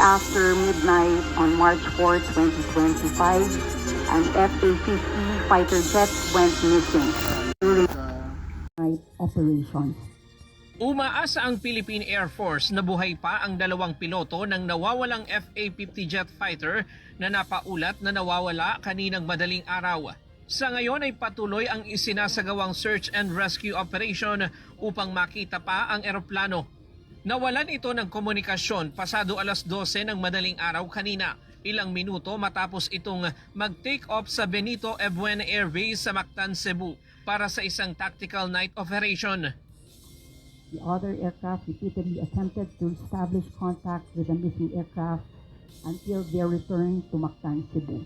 after midnight on March 4, 2025, an FA-50 fighter jet went missing during night operations. Umaasa ang Philippine Air Force na buhay pa ang dalawang piloto ng nawawalang FA-50 jet fighter na napaulat na nawawala kaninang madaling araw. Sa ngayon ay patuloy ang isinasagawang search and rescue operation upang makita pa ang eroplano. Nawalan ito ng komunikasyon pasado alas 12 ng madaling araw kanina, ilang minuto matapos itong mag-take off sa Benito Ebuen Air Base sa Mactan, Cebu para sa isang tactical night operation. The other aircraft repeatedly attempted to establish contact with the missing aircraft until their return to Mactan, Cebu.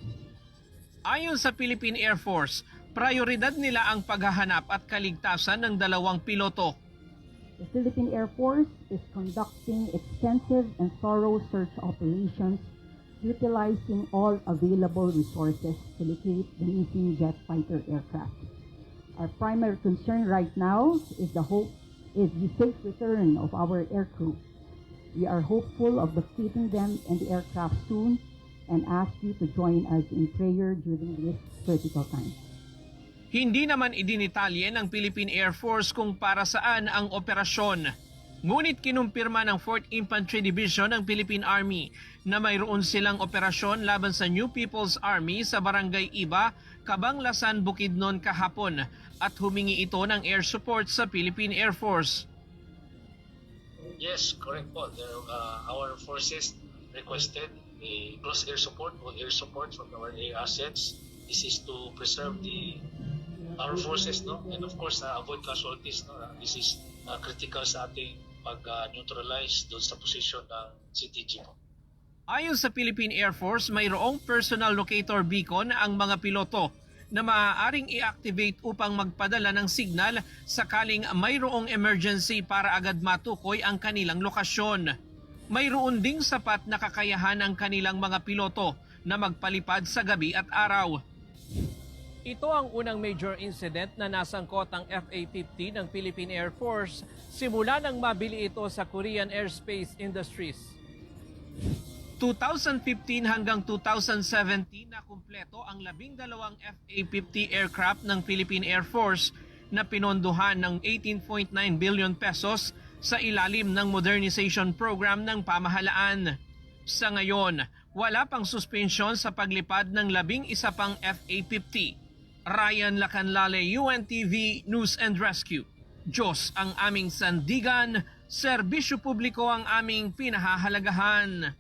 Ayon sa Philippine Air Force, prioridad nila ang paghahanap at kaligtasan ng dalawang piloto. The Philippine Air Force is conducting extensive and thorough search operations utilizing all available resources to locate the missing jet fighter aircraft. Our primary concern right now is the safe return of our aircrew. We are hopeful of locating them and the aircraft soon and ask you to join us in prayer during this critical time. Hindi naman idinitalye ng Philippine Air Force kung para saan ang operasyon. Ngunit kinumpirma ng 4th Infantry Division ng Philippine Army na mayroon silang operasyon laban sa New People's Army sa Barangay Iba, Cabanglasan, Bukidnon kahapon at humingi ito ng air support sa Philippine Air Force. Yes, correct po. Our forces requested a close air support or air support from our air assets. This is to preserve our forces, no, and of course avoid casualties, no. This is critical sa ating pag-neutralize doon sa posisyon ng CTG po. Ayon sa Philippine Air Force, mayroong personal locator beacon ang mga piloto na maaaring i-activate upang magpadala ng signal sakaling mayroong emergency para agad matukoy ang kanilang lokasyon. Mayroon ding sapat na kakayahan ang kanilang mga piloto na magpalipad sa gabi at araw. Ito ang unang major incident na nasangkot ang FA-50 ng Philippine Air Force simula nang mabili ito sa Korean Aerospace Industries. 2015 hanggang 2017 na kumpleto ang 12 FA-50 aircraft ng Philippine Air Force na pinondohan ng 18.9 billion pesos sa ilalim ng modernization program ng pamahalaan. Sa ngayon, wala pang suspensyon sa paglipad ng 11 pang FA-50. Ryan Lacanlale, UNTV News and Rescue. Diyos ang aming sandigan, serbisyo publiko ang aming pinahahalagahan.